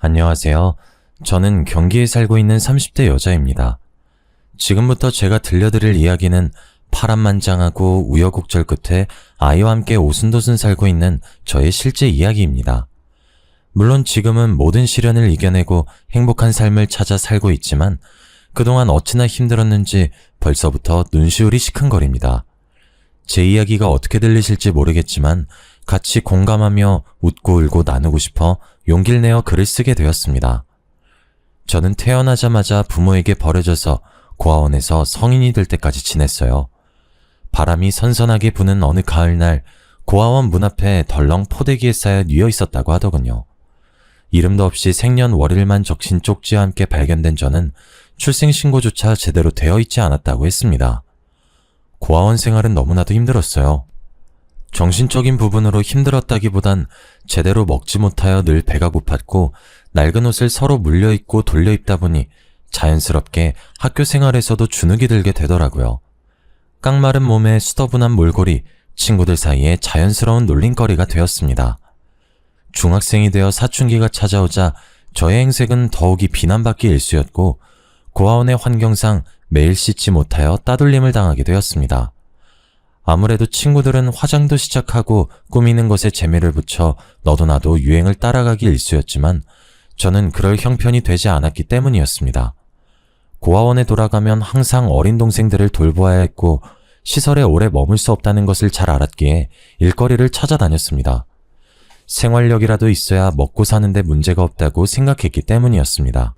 안녕하세요. 저는 경기에 살고 있는 30대 여자입니다. 지금부터 제가 들려드릴 이야기는 파란만장하고 우여곡절 끝에 아이와 함께 오순도순 살고 있는 저의 실제 이야기입니다. 물론 지금은 모든 시련을 이겨내고 행복한 삶을 찾아 살고 있지만 그동안 어찌나 힘들었는지 벌써부터 눈시울이 시큰거립니다. 제 이야기가 어떻게 들리실지 모르겠지만 같이 공감하며 웃고 울고 나누고 싶어 용기를 내어 글을 쓰게 되었습니다. 저는 태어나자마자 부모에게 버려져서 고아원에서 성인이 될 때까지 지냈어요. 바람이 선선하게 부는 어느 가을날 고아원 문 앞에 덜렁 포대기에 쌓여 뉘어 있었다고 하더군요. 이름도 없이 생년월일만 적신 쪽지와 함께 발견된 저는 출생신고조차 제대로 되어 있지 않았다고 했습니다. 고아원 생활은 너무나도 힘들었어요. 정신적인 부분으로 힘들었다기보단 제대로 먹지 못하여 늘 배가 고팠고 낡은 옷을 서로 물려입고 돌려입다 보니 자연스럽게 학교 생활에서도 주눅이 들게 되더라고요. 깡마른 몸에 수더분한 몰골이 친구들 사이에 자연스러운 놀림거리가 되었습니다. 중학생이 되어 사춘기가 찾아오자 저의 행색은 더욱이 비난받기 일쑤였고 고아원의 환경상 매일 씻지 못하여 따돌림을 당하게 되었습니다. 아무래도 친구들은 화장도 시작하고 꾸미는 것에 재미를 붙여 너도 나도 유행을 따라가기 일쑤였지만 저는 그럴 형편이 되지 않았기 때문이었습니다. 고아원에 돌아가면 항상 어린 동생들을 돌보아야 했고 시설에 오래 머물 수 없다는 것을 잘 알았기에 일거리를 찾아다녔습니다. 생활력이라도 있어야 먹고 사는데 문제가 없다고 생각했기 때문이었습니다.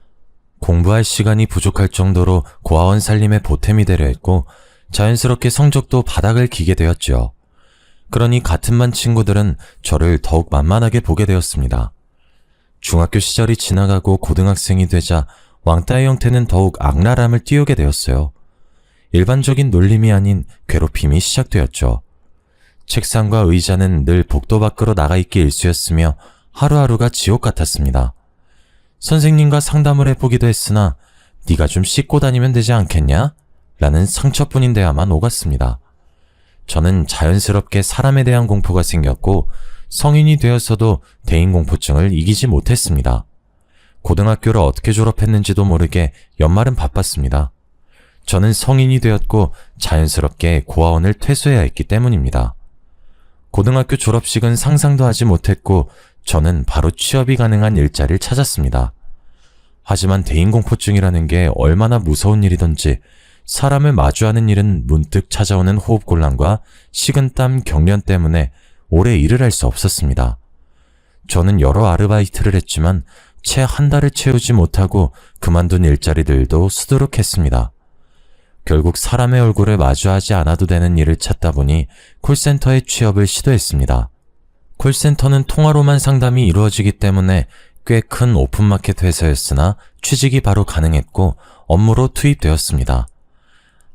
공부할 시간이 부족할 정도로 고아원 살림에 보탬이 되려 했고 자연스럽게 성적도 바닥을 기게 되었죠. 그러니 같은 반 친구들은 저를 더욱 만만하게 보게 되었습니다. 중학교 시절이 지나가고 고등학생이 되자 왕따의 형태는 더욱 악랄함을 띄우게 되었어요. 일반적인 놀림이 아닌 괴롭힘이 시작되었죠. 책상과 의자는 늘 복도 밖으로 나가 있기 일쑤였으며 하루하루가 지옥 같았습니다. 선생님과 상담을 해보기도 했으나 네가 좀 씻고 다니면 되지 않겠냐? 라는 상처뿐인데야만 오갔습니다. 저는 자연스럽게 사람에 대한 공포가 생겼고 성인이 되었어도 대인공포증을 이기지 못했습니다. 고등학교를 어떻게 졸업했는지도 모르게 연말은 바빴습니다. 저는 성인이 되었고 자연스럽게 고아원을 퇴소해야 했기 때문입니다. 고등학교 졸업식은 상상도 하지 못했고 저는 바로 취업이 가능한 일자리를 찾았습니다. 하지만 대인공포증이라는 게 얼마나 무서운 일이던지 사람을 마주하는 일은 문득 찾아오는 호흡곤란과 식은땀 경련 때문에 오래 일을 할 수 없었습니다. 저는 여러 아르바이트를 했지만 채 한 달을 채우지 못하고 그만둔 일자리들도 수두룩했습니다. 결국 사람의 얼굴을 마주하지 않아도 되는 일을 찾다 보니 콜센터에 취업을 시도했습니다. 콜센터는 통화로만 상담이 이루어지기 때문에 꽤 큰 오픈마켓 회사였으나 취직이 바로 가능했고 업무로 투입되었습니다.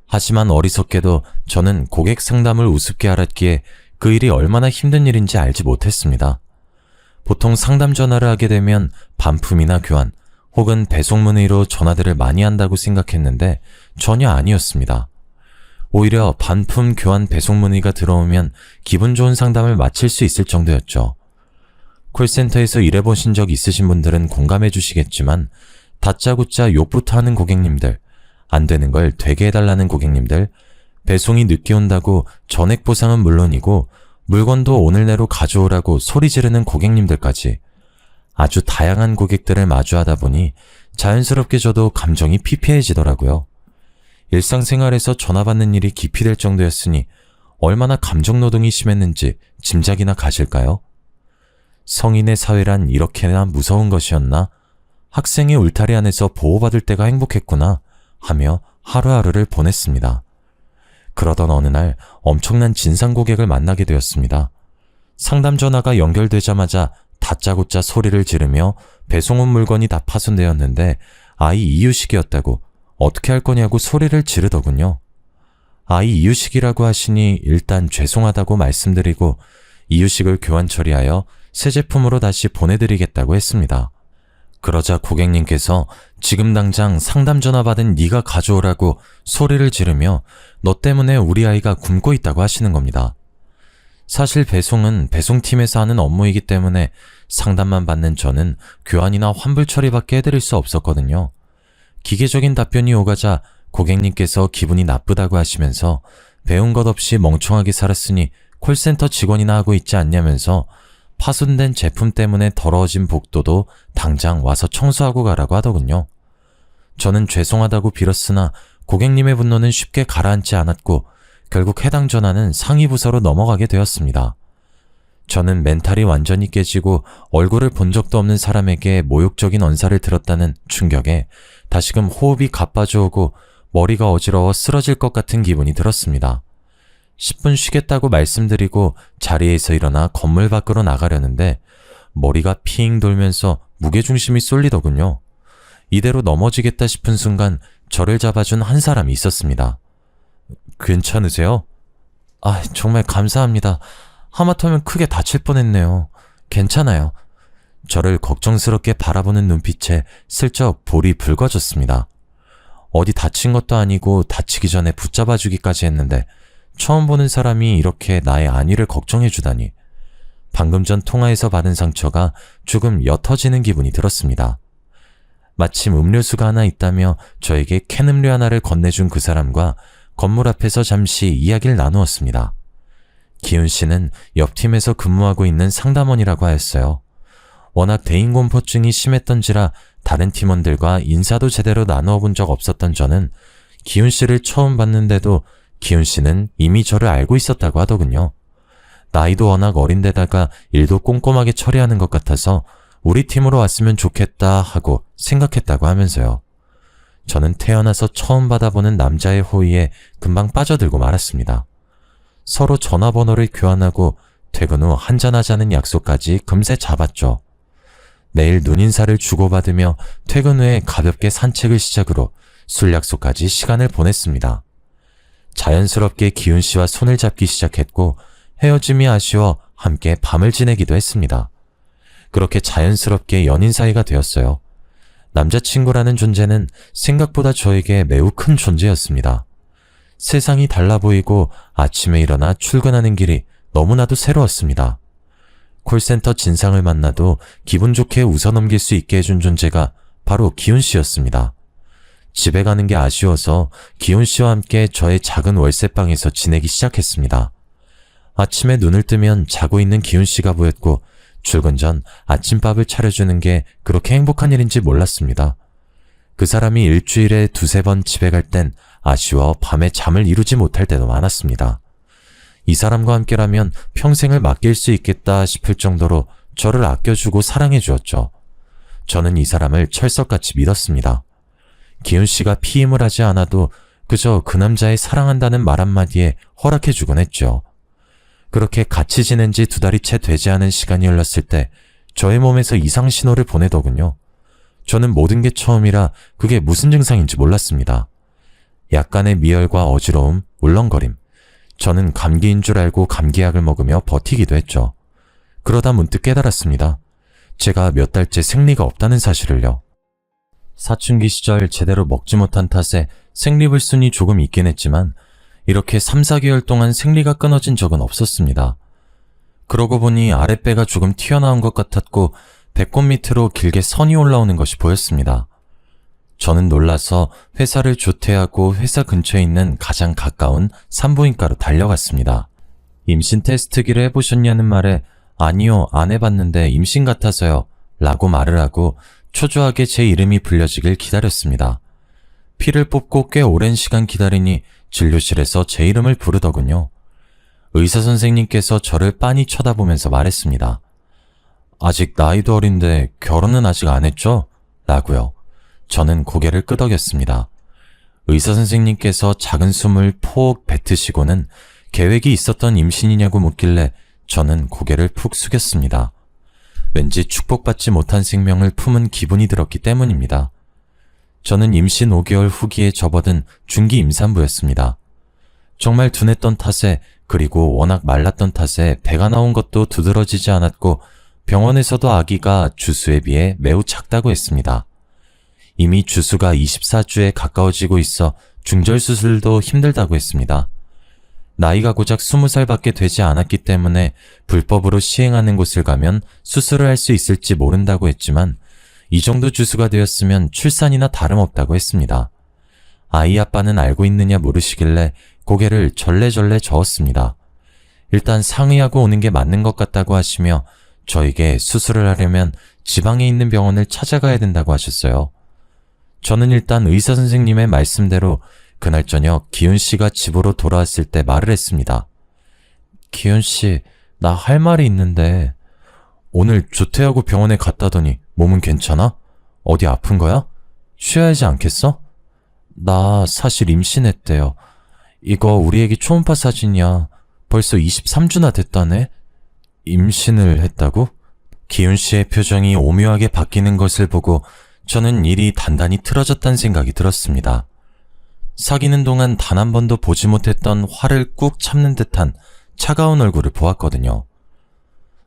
하지만 어리석게도 저는 고객 상담을 우습게 알았기에 그 일이 얼마나 힘든 일인지 알지 못했습니다. 보통 상담 전화를 하게 되면 반품이나 교환 혹은 배송 문의로 전화들을 많이 한다고 생각했는데 전혀 아니었습니다. 오히려 반품, 교환, 배송 문의가 들어오면 기분 좋은 상담을 마칠 수 있을 정도였죠. 콜센터에서 일해보신 적 있으신 분들은 공감해 주시겠지만 다짜고짜 욕부터 하는 고객님들, 안 되는 걸 되게 해달라는 고객님들, 배송이 늦게 온다고 전액 보상은 물론이고 물건도 오늘 내로 가져오라고 소리 지르는 고객님들까지 아주 다양한 고객들을 마주하다 보니 자연스럽게 저도 감정이 피폐해지더라고요. 일상생활에서 전화 받는 일이 기피될 정도였으니 얼마나 감정노동이 심했는지 짐작이나 가실까요? 성인의 사회란 이렇게나 무서운 것이었나? 학생의 울타리 안에서 보호받을 때가 행복했구나 하며 하루하루를 보냈습니다. 그러던 어느 날 엄청난 진상 고객을 만나게 되었습니다. 상담 전화가 연결되자마자 다짜고짜 소리를 지르며 배송 온 물건이 다 파손되었는데 아이 이유식이었다고 어떻게 할 거냐고 소리를 지르더군요. 아이 이유식이라고 하시니 일단 죄송하다고 말씀드리고 이유식을 교환 처리하여 새 제품으로 다시 보내드리겠다고 했습니다. 그러자 고객님께서 지금 당장 상담 전화 받은 네가 가져오라고 소리를 지르며 너 때문에 우리 아이가 굶고 있다고 하시는 겁니다. 사실 배송은 배송팀에서 하는 업무이기 때문에 상담만 받는 저는 교환이나 환불 처리밖에 해드릴 수 없었거든요. 기계적인 답변이 오가자 고객님께서 기분이 나쁘다고 하시면서 배운 것 없이 멍청하게 살았으니 콜센터 직원이나 하고 있지 않냐면서 파손된 제품 때문에 더러워진 복도도 당장 와서 청소하고 가라고 하더군요. 저는 죄송하다고 빌었으나 고객님의 분노는 쉽게 가라앉지 않았고 결국 해당 전화는 상위 부서로 넘어가게 되었습니다. 저는 멘탈이 완전히 깨지고 얼굴을 본 적도 없는 사람에게 모욕적인 언사를 들었다는 충격에 다시금 호흡이 가빠져오고 머리가 어지러워 쓰러질 것 같은 기분이 들었습니다. 10분 쉬겠다고 말씀드리고 자리에서 일어나 건물 밖으로 나가려는데 머리가 핑 돌면서 무게중심이 쏠리더군요. 이대로 넘어지겠다 싶은 순간 저를 잡아준 한 사람이 있었습니다. 괜찮으세요? 정말 감사합니다. 하마터면 크게 다칠 뻔했네요. 괜찮아요. 저를 걱정스럽게 바라보는 눈빛에 슬쩍 볼이 붉어졌습니다. 어디 다친 것도 아니고 다치기 전에 붙잡아주기까지 했는데 처음 보는 사람이 이렇게 나의 안위를 걱정해주다니. 방금 전 통화에서 받은 상처가 조금 옅어지는 기분이 들었습니다. 마침 음료수가 하나 있다며 저에게 캔 음료 하나를 건네준 그 사람과 건물 앞에서 잠시 이야기를 나누었습니다. 기훈 씨는 옆 팀에서 근무하고 있는 상담원이라고 하였어요. 워낙 대인공포증이 심했던지라 다른 팀원들과 인사도 제대로 나누어 본 적 없었던 저는 기훈 씨를 처음 봤는데도 기훈 씨는 이미 저를 알고 있었다고 하더군요. 나이도 워낙 어린데다가 일도 꼼꼼하게 처리하는 것 같아서 우리 팀으로 왔으면 좋겠다 하고 생각했다고 하면서요. 저는 태어나서 처음 받아보는 남자의 호의에 금방 빠져들고 말았습니다. 서로 전화번호를 교환하고 퇴근 후 한잔하자는 약속까지 금세 잡았죠. 내일 눈인사를 주고받으며 퇴근 후에 가볍게 산책을 시작으로 술 약속까지 시간을 보냈습니다. 자연스럽게 기훈 씨와 손을 잡기 시작했고 헤어짐이 아쉬워 함께 밤을 지내기도 했습니다. 그렇게 자연스럽게 연인 사이가 되었어요. 남자친구라는 존재는 생각보다 저에게 매우 큰 존재였습니다. 세상이 달라 보이고 아침에 일어나 출근하는 길이 너무나도 새로웠습니다. 콜센터 진상을 만나도 기분 좋게 웃어넘길 수 있게 해준 존재가 바로 기훈 씨였습니다. 집에 가는 게 아쉬워서 기훈 씨와 함께 저의 작은 월세방에서 지내기 시작했습니다. 아침에 눈을 뜨면 자고 있는 기훈 씨가 보였고 출근 전 아침밥을 차려주는 게 그렇게 행복한 일인지 몰랐습니다. 그 사람이 일주일에 2-3번 집에 갈 땐 아쉬워 밤에 잠을 이루지 못할 때도 많았습니다. 이 사람과 함께라면 평생을 맡길 수 있겠다 싶을 정도로 저를 아껴주고 사랑해 주었죠. 저는 이 사람을 철석같이 믿었습니다. 기훈 씨가 피임을 하지 않아도 그저 그 남자의 사랑한다는 말 한마디에 허락해 주곤 했죠. 그렇게 같이 지낸 지 2달이 채 되지 않은 시간이 흘렀을 때 저의 몸에서 이상 신호를 보내더군요. 저는 모든 게 처음이라 그게 무슨 증상인지 몰랐습니다. 약간의 미열과 어지러움, 울렁거림. 저는 감기인 줄 알고 감기약을 먹으며 버티기도 했죠. 그러다 문득 깨달았습니다. 제가 몇 달째 생리가 없다는 사실을요. 사춘기 시절 제대로 먹지 못한 탓에 생리불순이 조금 있긴 했지만 이렇게 3-4개월 동안 생리가 끊어진 적은 없었습니다. 그러고 보니 아랫배가 조금 튀어나온 것 같았고 배꼽 밑으로 길게 선이 올라오는 것이 보였습니다. 저는 놀라서 회사를 조퇴하고 회사 근처에 있는 가장 가까운 산부인과로 달려갔습니다. 임신 테스트기를 해보셨냐는 말에 아니요, 안 해봤는데 임신 같아서요 라고 말을 하고 초조하게 제 이름이 불려지길 기다렸습니다. 피를 뽑고 꽤 오랜 시간 기다리니 진료실에서 제 이름을 부르더군요. 의사 선생님께서 저를 빤히 쳐다보면서 말했습니다. 아직 나이도 어린데 결혼은 아직 안 했죠? 라고요. 저는 고개를 끄덕였습니다. 의사 선생님께서 작은 숨을 폭 뱉으시고는 계획이 있었던 임신이냐고 묻길래 저는 고개를 푹 숙였습니다. 왠지 축복받지 못한 생명을 품은 기분이 들었기 때문입니다. 저는 임신 5개월 후기에 접어든 중기 임산부였습니다. 정말 둔했던 탓에 그리고 워낙 말랐던 탓에 배가 나온 것도 두드러지지 않았고 병원에서도 아기가 주수에 비해 매우 작다고 했습니다. 이미 주수가 24주에 가까워지고 있어 중절 수술도 힘들다고 했습니다. 나이가 고작 20살밖에 되지 않았기 때문에 불법으로 시행하는 곳을 가면 수술을 할 수 있을지 모른다고 했지만 이 정도 주수가 되었으면 출산이나 다름없다고 했습니다. 아이 아빠는 알고 있느냐 물으시길래 고개를 절레절레 저었습니다. 일단 상의하고 오는 게 맞는 것 같다고 하시며 저에게 수술을 하려면 지방에 있는 병원을 찾아가야 된다고 하셨어요. 저는 일단 의사 선생님의 말씀대로 그날 저녁 기훈 씨가 집으로 돌아왔을 때 말을 했습니다. 기훈 씨, 나 할 말이 있는데 오늘 조퇴하고 병원에 갔다더니 몸은 괜찮아? 어디 아픈 거야? 쉬어야 하지 않겠어? 나 사실 임신했대요. 이거 우리 애기 초음파 사진이야. 벌써 23주나 됐다네? 임신을 했다고? 기훈 씨의 표정이 오묘하게 바뀌는 것을 보고 저는 일이 단단히 틀어졌다는 생각이 들었습니다. 사귀는 동안 단 한 번도 보지 못했던 화를 꾹 참는 듯한 차가운 얼굴을 보았거든요.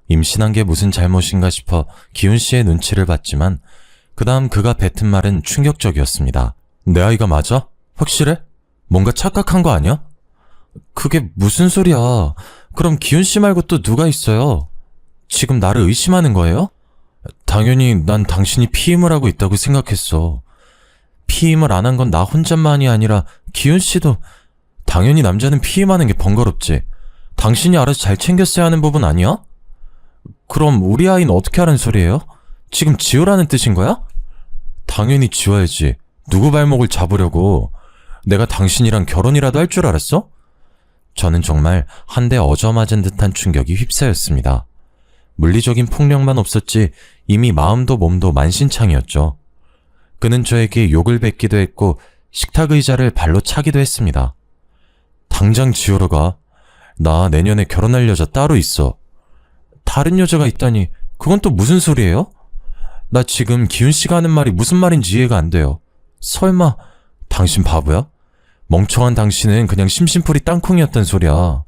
임신한 게 무슨 잘못인가 싶어 기훈 씨의 눈치를 봤지만 그 다음 그가 뱉은 말은 충격적이었습니다. 내 아이가 맞아? 확실해? 뭔가 착각한 거 아니야? 그게 무슨 소리야. 그럼 기훈 씨 말고 또 누가 있어요? 지금 나를 의심하는 거예요? 당연히 난 당신이 피임을 하고 있다고 생각했어. 피임을 안 한 건 나 혼자만이 아니라 기훈 씨도. 당연히 남자는 피임하는 게 번거롭지. 당신이 알아서 잘 챙겼어야 하는 부분 아니야? 그럼 우리 아이는 어떻게 하라는 소리예요? 지금 지우라는 뜻인 거야? 당연히 지워야지. 누구 발목을 잡으려고. 내가 당신이랑 결혼이라도 할 줄 알았어? 저는 정말 한 대 얻어맞은 듯한 충격이 휩싸였습니다. 물리적인 폭력만 없었지 이미 마음도 몸도 만신창이었죠. 그는 저에게 욕을 뱉기도 했고 식탁 의자를 발로 차기도 했습니다. 당장 지우러 가. 나 내년에 결혼할 여자 따로 있어. 다른 여자가 있다니 그건 또 무슨 소리예요? 나 지금 기훈 씨가 하는 말이 무슨 말인지 이해가 안 돼요. 설마 당신 바보야? 멍청한 당신은 그냥 심심풀이 땅콩이었단 소리야.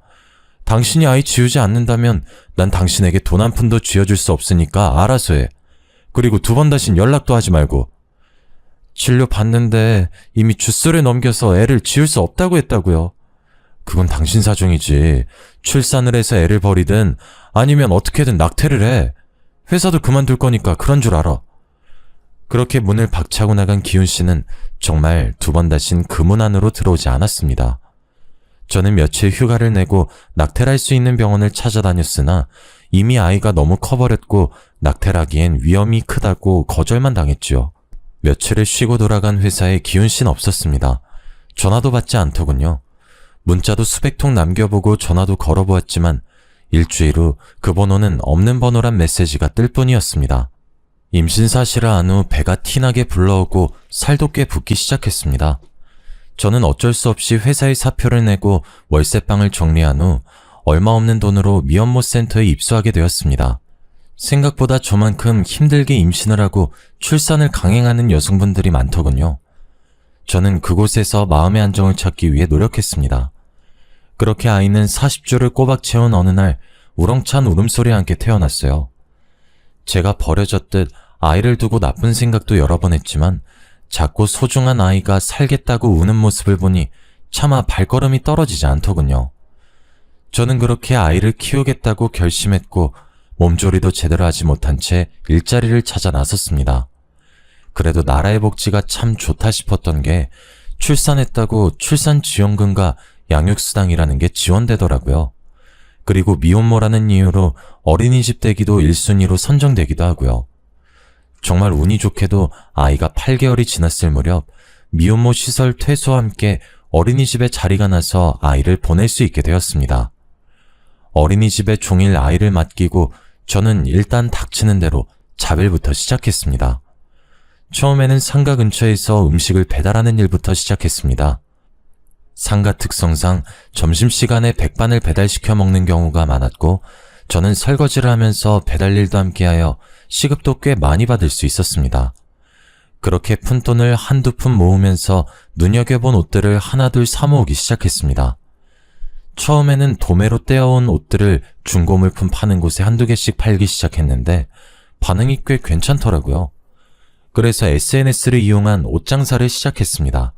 당신이 아이 지우지 않는다면 난 당신에게 돈 한 푼도 쥐어줄 수 없으니까 알아서 해. 그리고 두 번 다신 연락도 하지 말고. 진료 받는데 이미 주소를 넘겨서 애를 지울 수 없다고 했다고요. 그건 당신 사정이지. 출산을 해서 애를 버리든 아니면 어떻게든 낙태를 해. 회사도 그만둘 거니까 그런 줄 알아. 그렇게 문을 박차고 나간 기훈 씨는 정말 두 번 다신 그 문 안으로 들어오지 않았습니다. 저는 며칠 휴가를 내고 낙태를 할 수 있는 병원을 찾아다녔으나 이미 아이가 너무 커버렸고 낙태를 하기엔 위험이 크다고 거절만 당했지요. 며칠을 쉬고 돌아간 회사에 기훈 씨는 없었습니다. 전화도 받지 않더군요. 문자도 수백 통 남겨보고 전화도 걸어보았지만 일주일 후 그 번호는 없는 번호란 메시지가 뜰 뿐이었습니다. 임신 사실을 안 후 배가 티나게 불러오고 살도 꽤 붓기 시작했습니다. 저는 어쩔 수 없이 회사에 사표를 내고 월세방을 정리한 후 얼마 없는 돈으로 미혼모 센터에 입소하게 되었습니다. 생각보다 저만큼 힘들게 임신을 하고 출산을 강행하는 여성분들이 많더군요. 저는 그곳에서 마음의 안정을 찾기 위해 노력했습니다. 그렇게 아이는 40주를 꼬박 채운 어느 날 우렁찬 울음소리와 함께 태어났어요. 제가 버려졌듯 아이를 두고 나쁜 생각도 여러 번 했지만 작고 소중한 아이가 살겠다고 우는 모습을 보니 차마 발걸음이 떨어지지 않더군요. 저는 그렇게 아이를 키우겠다고 결심했고 몸조리도 제대로 하지 못한 채 일자리를 찾아 나섰습니다. 그래도 나라의 복지가 참 좋다 싶었던 게 출산했다고 출산지원금과 양육수당이라는 게 지원되더라고요. 그리고 미혼모라는 이유로 어린이집 대기도 1순위로 선정되기도 하고요. 정말 운이 좋게도 아이가 8개월이 지났을 무렵 미혼모 시설 퇴소와 함께 어린이집에 자리가 나서 아이를 보낼 수 있게 되었습니다. 어린이집에 종일 아이를 맡기고 저는 일단 닥치는 대로 자빌부터 시작했습니다. 처음에는 상가 근처에서 음식을 배달하는 일부터 시작했습니다. 상가 특성상 점심시간에 백반을 배달시켜 먹는 경우가 많았고 저는 설거지를 하면서 배달 일도 함께하여 시급도 꽤 많이 받을 수 있었습니다. 그렇게 푼돈을 한두 푼 모으면서 눈여겨본 옷들을 하나둘 사모으기 시작했습니다. 처음에는 도매로 떼어온 옷들을 중고물품 파는 곳에 한두 개씩 팔기 시작했는데 반응이 꽤 괜찮더라고요. 그래서 SNS를 이용한 옷 장사를 시작했습니다.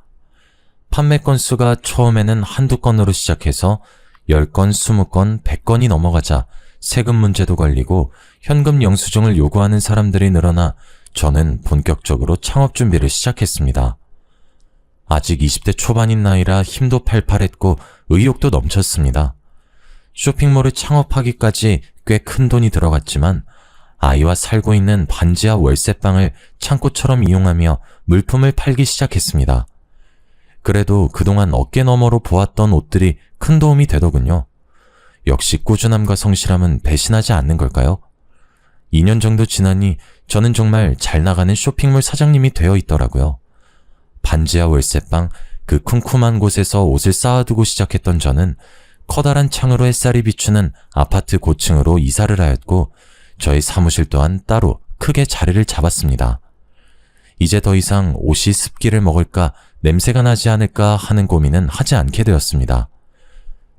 판매 건수가 처음에는 한두 건으로 시작해서 10건, 20건, 100건이 넘어가자 세금 문제도 걸리고 현금 영수증을 요구하는 사람들이 늘어나 저는 본격적으로 창업 준비를 시작했습니다. 아직 20대 초반인 나이라 힘도 팔팔했고 의욕도 넘쳤습니다. 쇼핑몰을 창업하기까지 꽤 큰 돈이 들어갔지만 아이와 살고 있는 반지하 월세방을 창고처럼 이용하며 물품을 팔기 시작했습니다. 그래도 그동안 어깨너머로 보았던 옷들이 큰 도움이 되더군요. 역시 꾸준함과 성실함은 배신하지 않는 걸까요? 2년 정도 지나니 저는 정말 잘 나가는 쇼핑몰 사장님이 되어 있더라고요. 반지하 월세방, 그 쿰쿰한 곳에서 옷을 쌓아두고 시작했던 저는 커다란 창으로 햇살이 비추는 아파트 고층으로 이사를 하였고 저희 사무실 또한 따로 크게 자리를 잡았습니다. 이제 더 이상 옷이 습기를 먹을까 냄새가 나지 않을까 하는 고민은 하지 않게 되었습니다.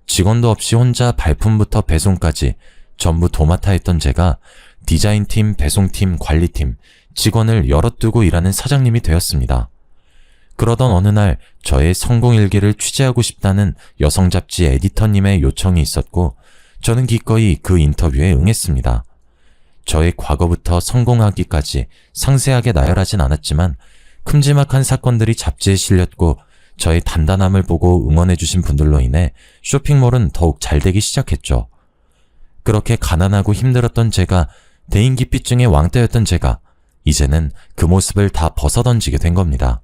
직원도 없이 혼자 발품부터 배송까지 전부 도맡아 했던 제가 디자인팀, 배송팀, 관리팀, 직원을 여럿 두고 일하는 사장님이 되었습니다. 그러던 어느 날 저의 성공일기를 취재하고 싶다는 여성 잡지 에디터님의 요청이 있었고 저는 기꺼이 그 인터뷰에 응했습니다. 저의 과거부터 성공하기까지 상세하게 나열하진 않았지만 큼지막한 사건들이 잡지에 실렸고 저의 단단함을 보고 응원해주신 분들로 인해 쇼핑몰은 더욱 잘되기 시작했죠. 그렇게 가난하고 힘들었던 제가, 대인기피증의 왕따였던 제가 이제는 그 모습을 다 벗어던지게 된 겁니다.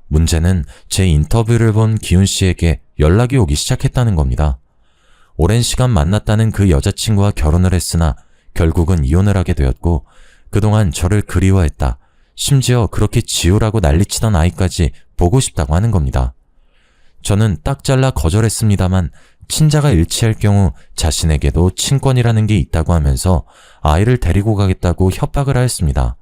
문제는 제 인터뷰를 본 기훈 씨에게 연락이 오기 시작했다는 겁니다. 오랜 시간 만났다는 그 여자친구와 결혼을 했으나 결국은 이혼을 하게 되었고 그동안 저를 그리워했다. 심지어 그렇게 지우라고 난리치던 아이까지 보고 싶다고 하는 겁니다. 저는 딱 잘라 거절했습니다만 친자가 일치할 경우 자신에게도 친권이라는 게 있다고 하면서 아이를 데리고 가겠다고 협박을 하였습니다.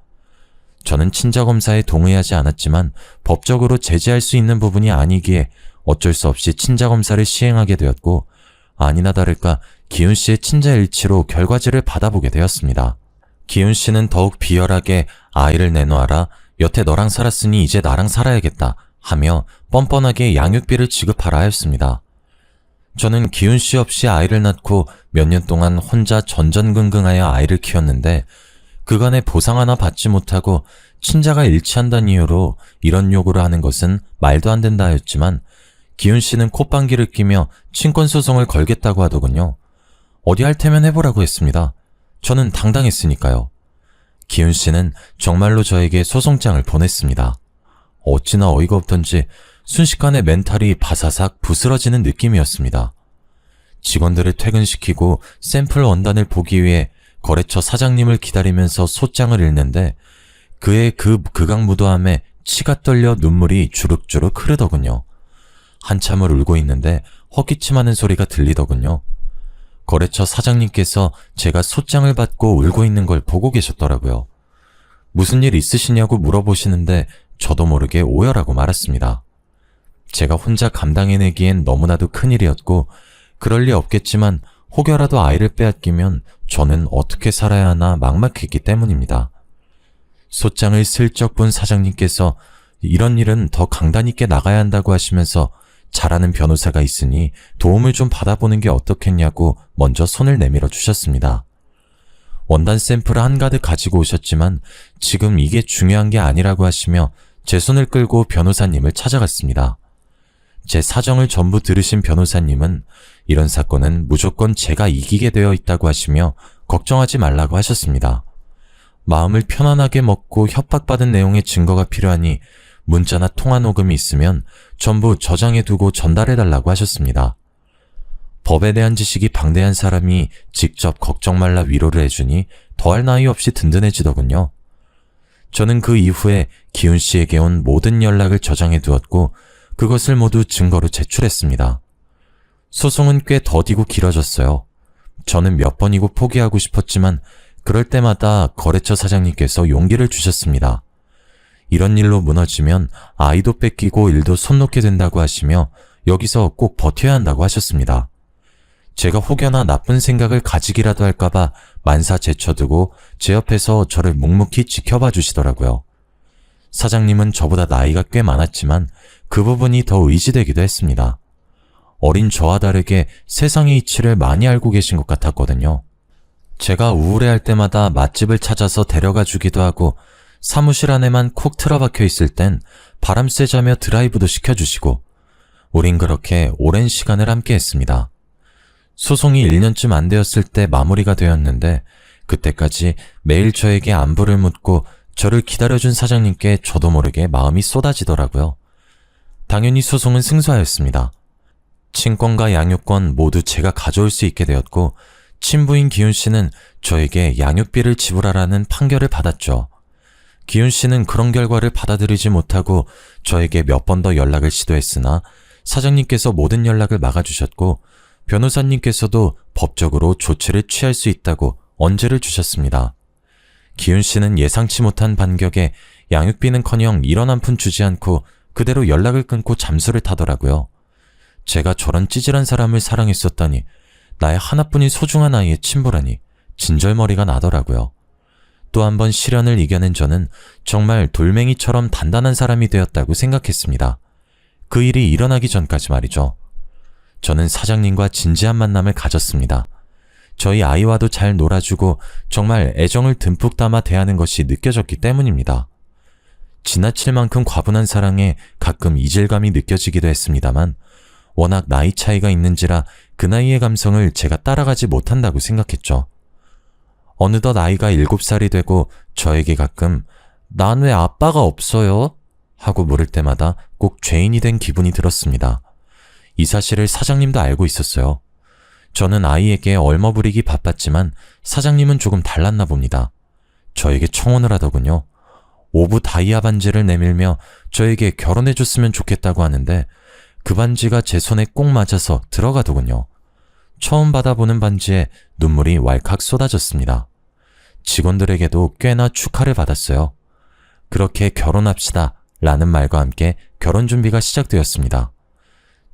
저는 친자검사에 동의하지 않았지만 법적으로 제재할 수 있는 부분이 아니기에 어쩔 수 없이 친자검사를 시행하게 되었고 아니나 다를까 기훈 씨의 친자 일치로 결과지를 받아보게 되었습니다. 기훈 씨는 더욱 비열하게 아이를 내놓아라, 여태 너랑 살았으니 이제 나랑 살아야겠다 하며 뻔뻔하게 양육비를 지급하라 하였습니다. 저는 기훈 씨 없이 아이를 낳고 몇 년 동안 혼자 전전긍긍하여 아이를 키웠는데 그간의 보상 하나 받지 못하고 친자가 일치한다는 이유로 이런 요구를 하는 것은 말도 안 된다 하였지만 기훈 씨는 콧방귀를 끼며 친권소송을 걸겠다고 하더군요. 어디 할 테면 해보라고 했습니다. 저는 당당했으니까요. 기훈 씨는 정말로 저에게 소송장을 보냈습니다. 어찌나 어이가 없던지 순식간에 멘탈이 바사삭 부스러지는 느낌이었습니다. 직원들을 퇴근시키고 샘플 원단을 보기 위해 거래처 사장님을 기다리면서 소장을 읽는데 그의 그 극악무도함에 치가 떨려 눈물이 주룩주룩 흐르더군요. 한참을 울고 있는데 헛기침하는 소리가 들리더군요. 거래처 사장님께서 제가 소장을 받고 울고 있는 걸 보고 계셨더라고요. 무슨 일 있으시냐고 물어보시는데 저도 모르게 오열하고 말았습니다. 제가 혼자 감당해내기엔 너무나도 큰일이었고 그럴 리 없겠지만 혹여라도 아이를 빼앗기면 저는 어떻게 살아야 하나 막막했기 때문입니다. 소장을 슬쩍 본 사장님께서 이런 일은 더 강단 있게 나가야 한다고 하시면서 잘하는 변호사가 있으니 도움을 좀 받아보는 게 어떻겠냐고 먼저 손을 내밀어 주셨습니다. 원단 샘플을 한가득 가지고 오셨지만 지금 이게 중요한 게 아니라고 하시며 제 손을 끌고 변호사님을 찾아갔습니다. 제 사정을 전부 들으신 변호사님은 이런 사건은 무조건 제가 이기게 되어 있다고 하시며 걱정하지 말라고 하셨습니다. 마음을 편안하게 먹고 협박받은 내용의 증거가 필요하니 문자나 통화 녹음이 있으면 전부 저장해두고 전달해달라고 하셨습니다. 법에 대한 지식이 방대한 사람이 직접 걱정 말라 위로를 해주니 더할 나위 없이 든든해지더군요. 저는 그 이후에 기훈 씨에게 온 모든 연락을 저장해두었고 그것을 모두 증거로 제출했습니다. 소송은 꽤 더디고 길어졌어요. 저는 몇 번이고 포기하고 싶었지만 그럴 때마다 거래처 사장님께서 용기를 주셨습니다. 이런 일로 무너지면 아이도 뺏기고 일도 손 놓게 된다고 하시며 여기서 꼭 버텨야 한다고 하셨습니다. 제가 혹여나 나쁜 생각을 가지기라도 할까봐 만사 제쳐두고 제 옆에서 저를 묵묵히 지켜봐 주시더라고요. 사장님은 저보다 나이가 꽤 많았지만 그 부분이 더 의지되기도 했습니다. 어린 저와 다르게 세상의 이치를 많이 알고 계신 것 같았거든요. 제가 우울해할 때마다 맛집을 찾아서 데려가 주기도 하고 사무실 안에만 콕 틀어박혀 있을 땐 바람 쐬자며 드라이브도 시켜주시고 우린 그렇게 오랜 시간을 함께 했습니다. 소송이 1년쯤 안 되었을 때 마무리가 되었는데 그때까지 매일 저에게 안부를 묻고 저를 기다려준 사장님께 저도 모르게 마음이 쏟아지더라고요. 당연히 소송은 승소하였습니다. 친권과 양육권 모두 제가 가져올 수 있게 되었고 친부인 기훈 씨는 저에게 양육비를 지불하라는 판결을 받았죠. 기훈 씨는 그런 결과를 받아들이지 못하고 저에게 몇 번 더 연락을 시도했으나 사장님께서 모든 연락을 막아주셨고 변호사님께서도 법적으로 조치를 취할 수 있다고 언제를 주셨습니다. 기훈 씨는 예상치 못한 반격에 양육비는커녕 1원 한 푼 주지 않고 그대로 연락을 끊고 잠수를 타더라고요. 제가 저런 찌질한 사람을 사랑했었다니, 나의 하나뿐인 소중한 아이의 친부라니 진절머리가 나더라고요. 또 한 번 시련을 이겨낸 저는 정말 돌멩이처럼 단단한 사람이 되었다고 생각했습니다. 그 일이 일어나기 전까지 말이죠. 저는 사장님과 진지한 만남을 가졌습니다. 저희 아이와도 잘 놀아주고 정말 애정을 듬뿍 담아 대하는 것이 느껴졌기 때문입니다. 지나칠 만큼 과분한 사랑에 가끔 이질감이 느껴지기도 했습니다만 워낙 나이 차이가 있는지라 그 나이의 감성을 제가 따라가지 못한다고 생각했죠. 어느덧 아이가 7살이 되고 저에게 가끔 "난 왜 아빠가 없어요?" 하고 물을 때마다 꼭 죄인이 된 기분이 들었습니다. 이 사실을 사장님도 알고 있었어요. 저는 아이에게 얼머부리기 바빴지만 사장님은 조금 달랐나 봅니다. 저에게 청혼을 하더군요. 오브 다이아 반지를 내밀며 저에게 결혼해줬으면 좋겠다고 하는데 그 반지가 제 손에 꼭 맞아서 들어가더군요. 처음 받아보는 반지에 눈물이 왈칵 쏟아졌습니다. 직원들에게도 꽤나 축하를 받았어요. 그렇게 결혼합시다 라는 말과 함께 결혼 준비가 시작되었습니다.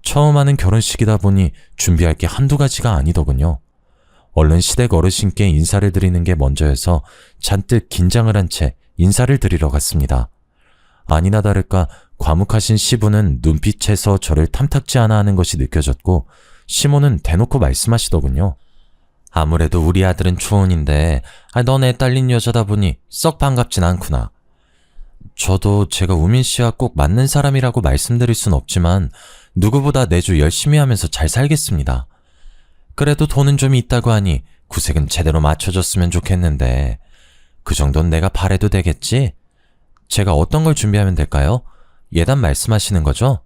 처음 하는 결혼식이다 보니 준비할 게 한두 가지가 아니더군요. 얼른 시댁 어르신께 인사를 드리는 게 먼저여서 잔뜩 긴장을 한 채 인사를 드리러 갔습니다. 아니나 다를까 과묵하신 시부는 눈빛에서 저를 탐탁지 않아 하는 것이 느껴졌고 시모는 대놓고 말씀하시더군요. "아무래도 우리 아들은 초혼인데 넌 애 딸린 여자다 보니 썩 반갑진 않구나." 저도 제가 우민 씨와 꼭 맞는 사람이라고 말씀드릴 순 없지만 누구보다 내주 열심히 하면서 잘 살겠습니다. 그래도 돈은 좀 있다고 하니 구색은 제대로 맞춰줬으면 좋겠는데 그 정도는 내가 바래도 되겠지? 제가 어떤 걸 준비하면 될까요? 예단 말씀하시는 거죠?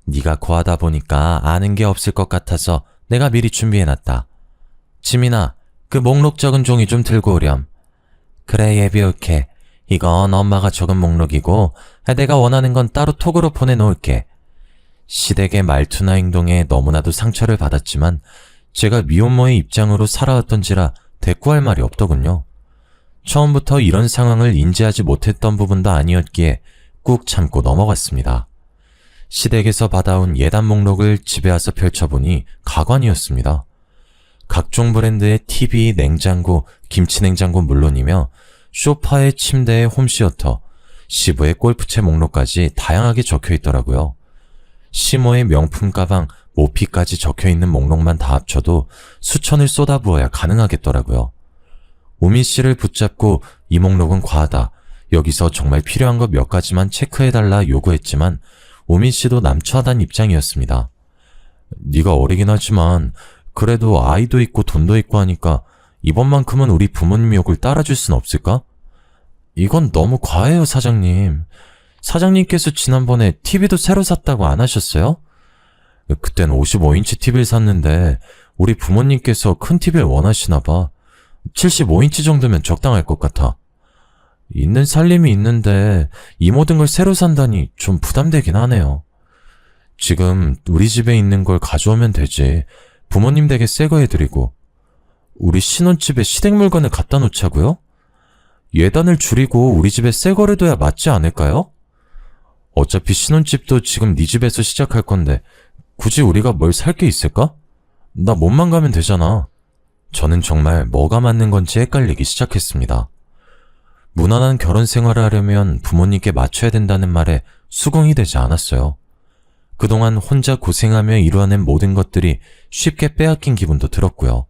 네가 고하다 보니까 아는 게 없을 것 같아서 내가 미리 준비해놨다. 지민아, 그 목록 적은 종이 좀 들고 오렴. 그래, 예비올게. 이건 엄마가 적은 목록이고 내가 원하는 건 따로 톡으로 보내놓을게. 시댁의 말투나 행동에 너무나도 상처를 받았지만 제가 미혼모의 입장으로 살아왔던지라 대꾸할 말이 없더군요. 처음부터 이런 상황을 인지하지 못했던 부분도 아니었기에 꾹 참고 넘어갔습니다. 시댁에서 받아온 예단 목록을 집에 와서 펼쳐보니 가관이었습니다. 각종 브랜드의 TV, 냉장고, 김치냉장고 물론이며 소파에 침대에 홈시어터, 시부의 골프채 목록까지 다양하게 적혀있더라고요. 시모의 명품 가방, 모피까지 적혀있는 목록만 다 합쳐도 수천을 쏟아부어야 가능하겠더라고요. 우민 씨를 붙잡고 이 목록은 과하다, 여기서 정말 필요한 것 몇 가지만 체크해달라 요구했지만 우민 씨도 남처하단 입장이었습니다. 네가 어리긴 하지만 그래도 아이도 있고 돈도 있고 하니까 이번만큼은 우리 부모님 욕을 따라줄 순 없을까? 이건 너무 과해요, 사장님. 사장님께서 지난번에 TV도 새로 샀다고 안 하셨어요? 그땐 55인치 TV를 샀는데 우리 부모님께서 큰 TV를 원하시나 봐. 75인치 정도면 적당할 것 같아. 있는 살림이 있는데 이 모든 걸 새로 산다니 좀 부담되긴 하네요. 지금 우리 집에 있는 걸 가져오면 되지. 부모님 댁에 새 거 해드리고. 우리 신혼집에 시댁 물건을 갖다 놓자고요? 예단을 줄이고 우리 집에 새 거를 둬야 맞지 않을까요? 어차피 신혼집도 지금 네 집에서 시작할 건데 굳이 우리가 뭘 살 게 있을까? 나 몸만 가면 되잖아. 저는 정말 뭐가 맞는 건지 헷갈리기 시작했습니다. 무난한 결혼 생활을 하려면 부모님께 맞춰야 된다는 말에 수긍이 되지 않았어요. 그동안 혼자 고생하며 이루어낸 모든 것들이 쉽게 빼앗긴 기분도 들었고요.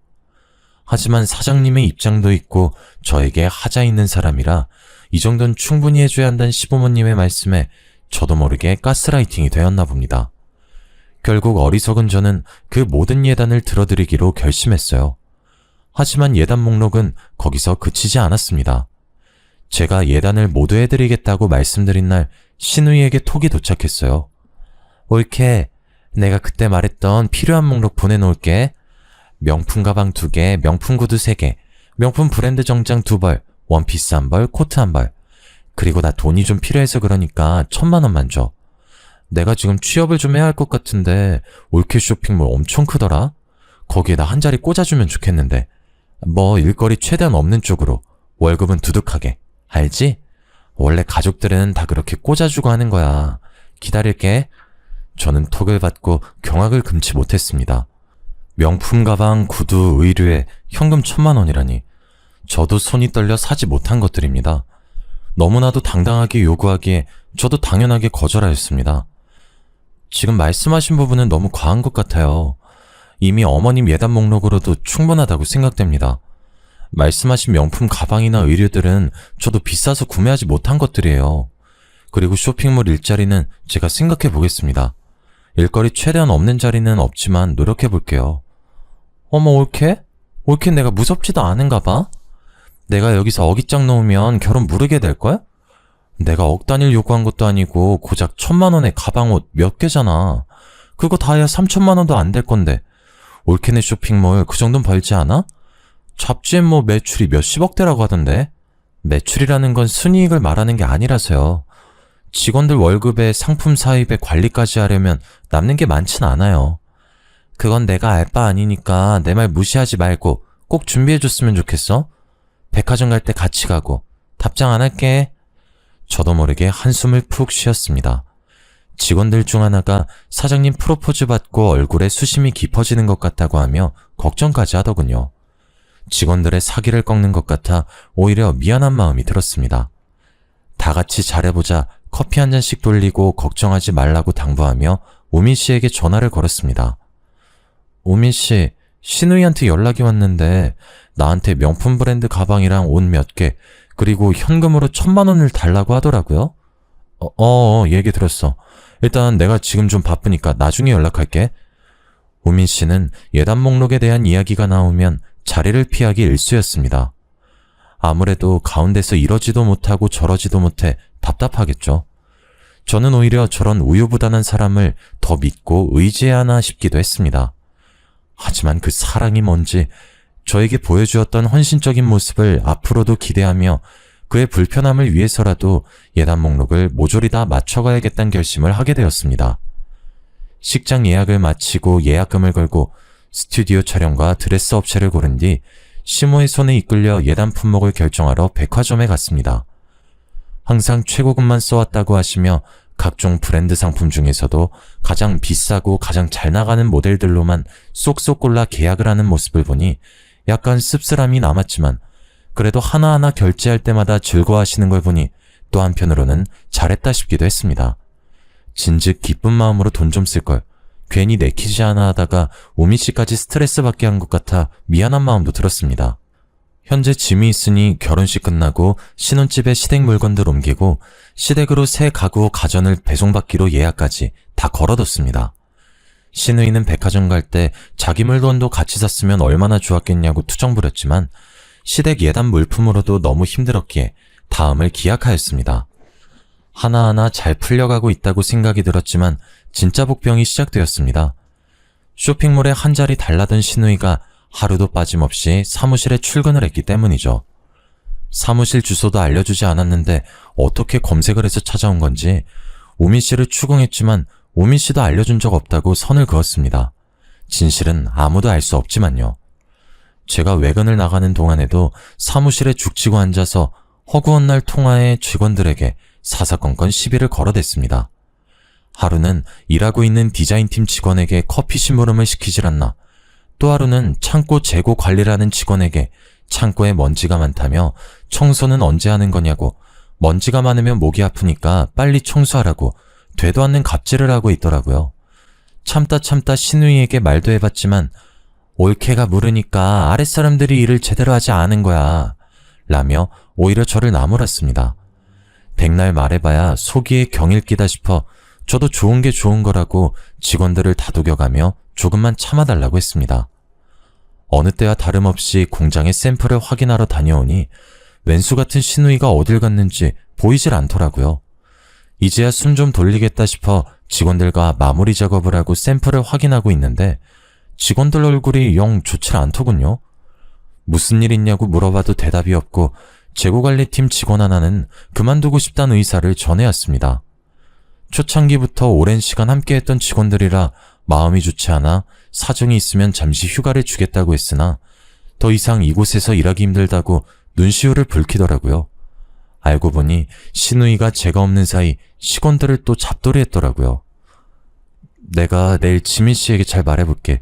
하지만 사장님의 입장도 있고 저에게 하자 있는 사람이라 이 정도는 충분히 해줘야 한다는 시부모님의 말씀에 저도 모르게 가스라이팅이 되었나 봅니다. 결국 어리석은 저는 그 모든 예단을 들어드리기로 결심했어요. 하지만 예단 목록은 거기서 그치지 않았습니다. 제가 예단을 모두 해드리겠다고 말씀드린 날 신우이에게 톡이 도착했어요. 옳게, 내가 그때 말했던 필요한 목록 보내놓을게. 명품 가방 2개, 명품 구두 3개, 명품 브랜드 정장 2벌, 원피스 1벌, 코트 1벌. 그리고 나 돈이 좀 필요해서 그러니까 1000만원만 줘. 내가 지금 취업을 좀 해야 할 것 같은데 올케 쇼핑몰 엄청 크더라? 거기에다 한 자리 꽂아주면 좋겠는데. 뭐 일거리 최대한 없는 쪽으로, 월급은 두둑하게. 알지? 원래 가족들은 다 그렇게 꽂아주고 하는 거야. 기다릴게. 저는 톡을 받고 경악을 금치 못했습니다. 명품 가방, 구두, 의류에 현금 1000만원이라니. 저도 손이 떨려 사지 못한 것들입니다. 너무나도 당당하게 요구하기에 저도 당연하게 거절하였습니다. 지금 말씀하신 부분은 너무 과한 것 같아요. 이미 어머님 예단 목록으로도 충분하다고 생각됩니다. 말씀하신 명품 가방이나 의류들은 저도 비싸서 구매하지 못한 것들이에요. 그리고 쇼핑몰 일자리는 제가 생각해 보겠습니다. 일거리 최대한 없는 자리는 없지만 노력해 볼게요. 어머, 옳게? 옳게 내가 무섭지도 않은가 봐? 내가 여기서 어깃장 놓으면 결혼 무르게 될걸? 내가 억 단위를 요구한 것도 아니고 고작 1000만원의 가방옷 몇 개잖아. 그거 다 해야 3000만원도 안 될 건데. 올케네 쇼핑몰 그 정도는 벌지 않아? 잡지엔 뭐 매출이 몇십억대라고 하던데. 매출이라는 건 순이익을 말하는 게 아니라서요. 직원들 월급에 상품 사입에 관리까지 하려면 남는 게 많진 않아요. 그건 내가 알 바 아니니까 내 말 무시하지 말고 꼭 준비해줬으면 좋겠어. 백화점 갈 때 같이 가고. 답장 안 할게. 저도 모르게 한숨을 푹 쉬었습니다. 직원들 중 하나가 사장님 프로포즈 받고 얼굴에 수심이 깊어지는 것 같다고 하며 걱정까지 하더군요. 직원들의 사기를 꺾는 것 같아 오히려 미안한 마음이 들었습니다. 다 같이 잘해보자 커피 한 잔씩 돌리고 걱정하지 말라고 당부하며 우민 씨에게 전화를 걸었습니다. 우민 씨, 신우이한테 연락이 왔는데 나한테 명품 브랜드 가방이랑 옷 몇 개, 그리고 현금으로 1000만원을 달라고 하더라고요. 얘기 들었어. 일단 내가 지금 좀 바쁘니까 나중에 연락할게. 우민 씨는 예단 목록에 대한 이야기가 나오면 자리를 피하기 일쑤였습니다. 아무래도 가운데서 이러지도 못하고 저러지도 못해 답답하겠죠. 저는 오히려 저런 우유부단한 사람을 더 믿고 의지해야 하나 싶기도 했습니다. 하지만 그 사랑이 뭔지, 저에게 보여주었던 헌신적인 모습을 앞으로도 기대하며 그의 불편함을 위해서라도 예단 목록을 모조리 다 맞춰가야겠다는 결심을 하게 되었습니다. 식장 예약을 마치고 예약금을 걸고 스튜디오 촬영과 드레스 업체를 고른 뒤 시모의 손에 이끌려 예단 품목을 결정하러 백화점에 갔습니다. 항상 최고급만 써왔다고 하시며 각종 브랜드 상품 중에서도 가장 비싸고 가장 잘 나가는 모델들로만 쏙쏙 골라 계약을 하는 모습을 보니 약간 씁쓸함이 남았지만 그래도 하나하나 결제할 때마다 즐거워하시는 걸 보니 또 한편으로는 잘했다 싶기도 했습니다. 진즉 기쁜 마음으로 돈 좀 쓸 걸 괜히 내키지 않아 하다가 우미 씨까지 스트레스 받게 한 것 같아 미안한 마음도 들었습니다. 현재 짐이 있으니 결혼식 끝나고 신혼집에 시댁 물건들 옮기고 시댁으로 새 가구 가전을 배송받기로 예약까지 다 걸어뒀습니다. 신우이는 백화점 갈 때 자기 물건도 같이 샀으면 얼마나 좋았겠냐고 투정 부렸지만 시댁 예단 물품으로도 너무 힘들었기에 다음을 기약하였습니다. 하나하나 잘 풀려가고 있다고 생각이 들었지만 진짜 복병이 시작되었습니다. 쇼핑몰에 한 자리 달라던 신우이가 하루도 빠짐없이 사무실에 출근을 했기 때문이죠. 사무실 주소도 알려주지 않았는데 어떻게 검색을 해서 찾아온 건지 우민 씨를 추궁했지만 우민 씨도 알려준 적 없다고 선을 그었습니다. 진실은 아무도 알 수 없지만요. 제가 외근을 나가는 동안에도 사무실에 죽치고 앉아서 허구한 날 통화에 직원들에게 사사건건 시비를 걸어댔습니다. 하루는 일하고 있는 디자인팀 직원에게 커피 심부름을 시키질 않나, 또 하루는 창고 재고 관리를 하는 직원에게 창고에 먼지가 많다며 청소는 언제 하는 거냐고, 먼지가 많으면 목이 아프니까 빨리 청소하라고 되도 않는 갑질을 하고 있더라고요. 참다 신우이에게 말도 해봤지만 올케가 물으니까 아랫사람들이 일을 제대로 하지 않은 거야 라며 오히려 저를 나무랐습니다. 백날 말해봐야 속이에 경일 끼다 싶어 저도 좋은 게 좋은 거라고 직원들을 다독여가며 조금만 참아달라고 했습니다. 어느 때와 다름없이 공장의 샘플을 확인하러 다녀오니 왼수 같은 신우이가 어딜 갔는지 보이질 않더라고요. 이제야 숨 좀 돌리겠다 싶어 직원들과 마무리 작업을 하고 샘플을 확인하고 있는데 직원들 얼굴이 영 좋질 않더군요. 무슨 일 있냐고 물어봐도 대답이 없고 재고관리팀 직원 하나는 그만두고 싶다는 의사를 전해왔습니다. 초창기부터 오랜 시간 함께했던 직원들이라 마음이 좋지 않아 사정이 있으면 잠시 휴가를 주겠다고 했으나 더 이상 이곳에서 일하기 힘들다고 눈시울을 붉히더라고요. 알고 보니 신우이가 제가 없는 사이 직원들을 또 잡돌이했더라고요. 내가 내일 지민씨에게 잘 말해볼게.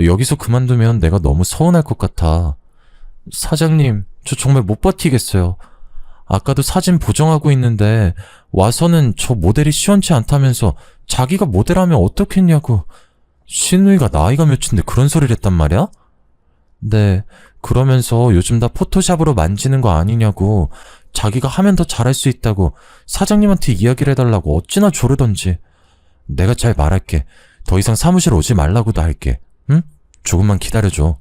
여기서 그만두면 내가 너무 서운할 것 같아. 사장님, 저 정말 못 버티겠어요. 아까도 사진 보정하고 있는데 와서는 저 모델이 시원치 않다면서 자기가 모델하면 어떻겠냐고. 신우이가 나이가 몇인데 그런 소리를 했단 말이야? 네, 그러면서 요즘 다 포토샵으로 만지는 거 아니냐고, 자기가 하면 더 잘할 수 있다고 사장님한테 이야기를 해달라고 어찌나 조르던지. 내가 잘 말할게. 더 이상 사무실 오지 말라고도 할게. 응? 조금만 기다려줘.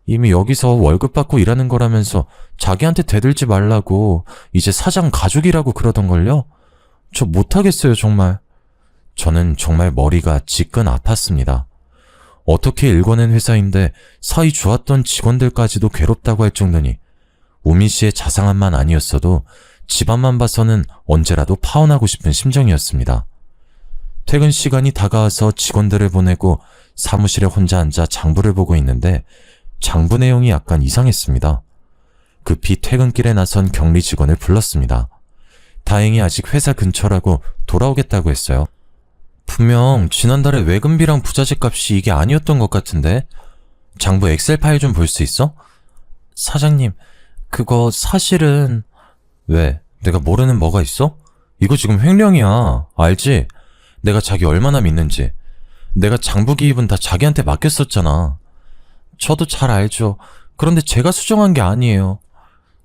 이미 여기서 월급 받고 일하는 거라면서 자기한테 대들지 말라고 이제 사장 가족이라고 그러던걸요? 저 못하겠어요, 정말. 저는 정말 머리가 지끈 아팠습니다. 어떻게 일궈낸 회사인데 사이 좋았던 직원들까지도 괴롭다고 할 정도니 우민 씨의 자상함만 아니었어도 집안만 봐서는 언제라도 파혼하고 싶은 심정이었습니다. 퇴근 시간이 다가와서 직원들을 보내고 사무실에 혼자 앉아 장부를 보고 있는데 장부 내용이 약간 이상했습니다. 급히 퇴근길에 나선 격리 직원을 불렀습니다. 다행히 아직 회사 근처라고 돌아오겠다고 했어요. 분명 지난달에 외근비랑 부자재 값이 이게 아니었던 것 같은데 장부 엑셀 파일 좀 볼 수 있어? 사장님, 그거 사실은... 왜? 내가 모르는 뭐가 있어? 이거 지금 횡령이야. 알지? 내가 자기 얼마나 믿는지. 내가 장부 기입은 다 자기한테 맡겼었잖아. 저도 잘 알죠. 그런데 제가 수정한 게 아니에요.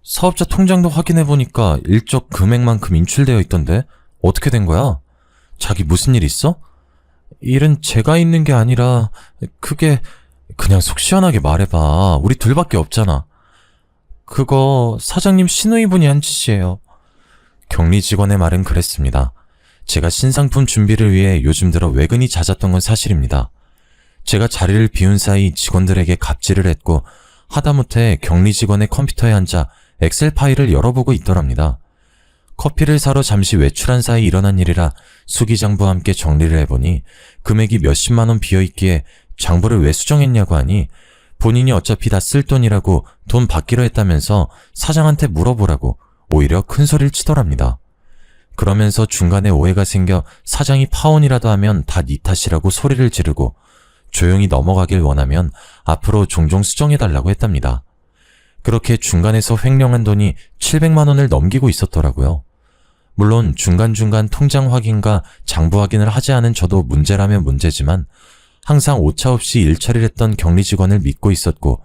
사업자 통장도 확인해보니까 일적 금액만큼 인출되어 있던데 어떻게 된 거야? 자기 무슨 일 있어? 일은 제가 있는 게 아니라 그게... 그냥 속 시원하게 말해봐. 우리 둘밖에 없잖아. 그거 사장님 신우이분이 한 짓이에요. 격리 직원의 말은 그랬습니다. 제가 신상품 준비를 위해 요즘 들어 외근이 잦았던 건 사실입니다. 제가 자리를 비운 사이 직원들에게 갑질을 했고 하다못해 격리 직원의 컴퓨터에 앉아 엑셀 파일을 열어보고 있더랍니다. 커피를 사러 잠시 외출한 사이 일어난 일이라 수기장부와 함께 정리를 해보니 금액이 몇십만 원 비어있기에 장부를 왜 수정했냐고 하니 본인이 어차피 다 쓸 돈이라고 돈 받기로 했다면서 사장한테 물어보라고 오히려 큰 소리를 치더랍니다. 그러면서 중간에 오해가 생겨 사장이 파혼이라도 하면 다 네 탓이라고 소리를 지르고 조용히 넘어가길 원하면 앞으로 종종 수정해달라고 했답니다. 그렇게 중간에서 횡령한 돈이 700만 원을 넘기고 있었더라고요. 물론 중간중간 통장 확인과 장부 확인을 하지 않은 저도 문제라면 문제지만 항상 오차없이 일처리를 했던 격리 직원을 믿고 있었고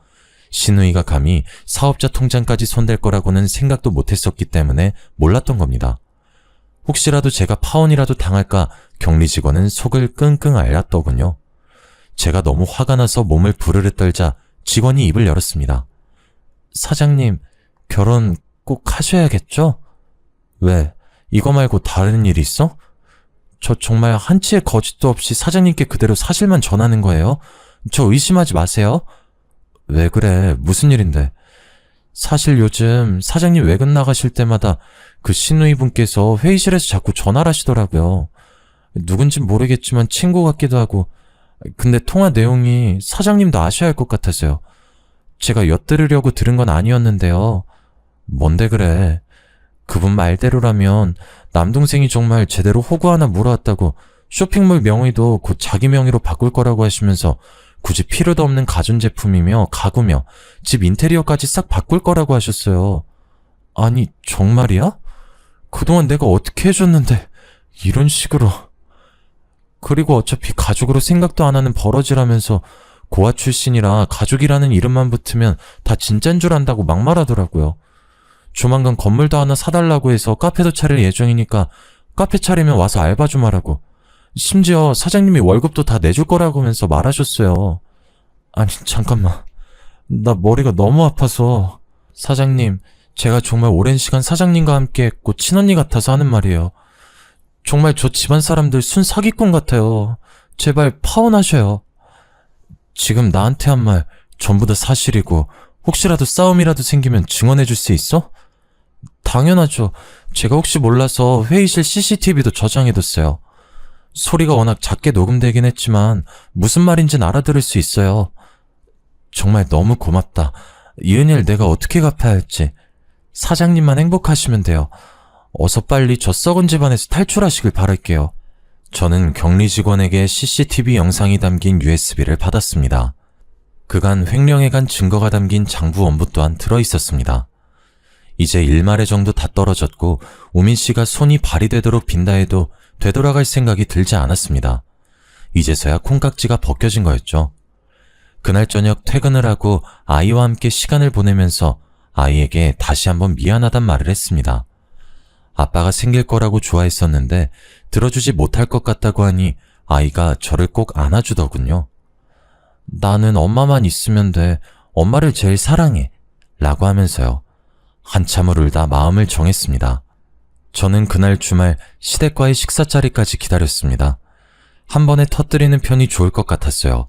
신우이가 감히 사업자 통장까지 손댈 거라고는 생각도 못했었기 때문에 몰랐던 겁니다. 혹시라도 제가 파혼이라도 당할까 격리 직원은 속을 끙끙 앓았더군요. 제가 너무 화가 나서 몸을 부르르 떨자 직원이 입을 열었습니다. 사장님, 결혼 꼭 하셔야겠죠? 왜? 이거 말고 다른 일 있어? 저 정말 한치의 거짓도 없이 사장님께 그대로 사실만 전하는 거예요? 저 의심하지 마세요. 왜 그래? 무슨 일인데? 사실 요즘 사장님 외근 나가실 때마다 그 신우이 분께서 회의실에서 자꾸 전화를 하시더라고요. 누군진 모르겠지만 친구 같기도 하고. 근데 통화 내용이 사장님도 아셔야 할 것 같아서요. 제가 엿들으려고 들은 건 아니었는데요. 뭔데 그래? 그분 말대로라면 남동생이 정말 제대로 호구 하나 물어왔다고 쇼핑몰 명의도 곧 자기 명의로 바꿀 거라고 하시면서 굳이 필요도 없는 가전제품이며 가구며 집 인테리어까지 싹 바꿀 거라고 하셨어요. 아니 정말이야? 그동안 내가 어떻게 해줬는데 이런 식으로... 그리고 어차피 가족으로 생각도 안 하는 버러지라면서 고아 출신이라 가족이라는 이름만 붙으면 다 진짠 줄 안다고 막말하더라고요. 조만간 건물도 하나 사달라고 해서 카페도 차릴 예정이니까 카페 차리면 와서 알바 좀 하라고. 심지어 사장님이 월급도 다 내줄 거라고 하면서 말하셨어요. 아니 잠깐만, 나 머리가 너무 아파서. 사장님, 제가 정말 오랜 시간 사장님과 함께 했고 친언니 같아서 하는 말이에요. 정말 저 집안 사람들 순 사기꾼 같아요. 제발 파혼하셔요. 지금 나한테 한 말 전부 다 사실이고 혹시라도 싸움이라도 생기면 증언해줄 수 있어? 당연하죠. 제가 혹시 몰라서 회의실 CCTV도 저장해뒀어요. 소리가 워낙 작게 녹음되긴 했지만 무슨 말인진 알아들을 수 있어요. 정말 너무 고맙다. 이 은혜를 내가 어떻게 갚아야 할지. 사장님만 행복하시면 돼요. 어서 빨리 저 썩은 집안에서 탈출하시길 바랄게요. 저는 격리 직원에게 CCTV 영상이 담긴 USB를 받았습니다. 그간 횡령에 간 증거가 담긴 장부 원부 또한 들어있었습니다. 이제 일말의 정도 다 떨어졌고 우민 씨가 손이 발이 되도록 빈다 해도 되돌아갈 생각이 들지 않았습니다. 이제서야 콩깍지가 벗겨진 거였죠. 그날 저녁 퇴근을 하고 아이와 함께 시간을 보내면서 아이에게 다시 한번 미안하단 말을 했습니다. 아빠가 생길 거라고 좋아했었는데 들어주지 못할 것 같다고 하니 아이가 저를 꼭 안아주더군요. 나는 엄마만 있으면 돼. 엄마를 제일 사랑해. 라고 하면서요. 한참을 울다 마음을 정했습니다. 저는 그날 주말 시댁과의 식사 자리까지 기다렸습니다. 한 번에 터뜨리는 편이 좋을 것 같았어요.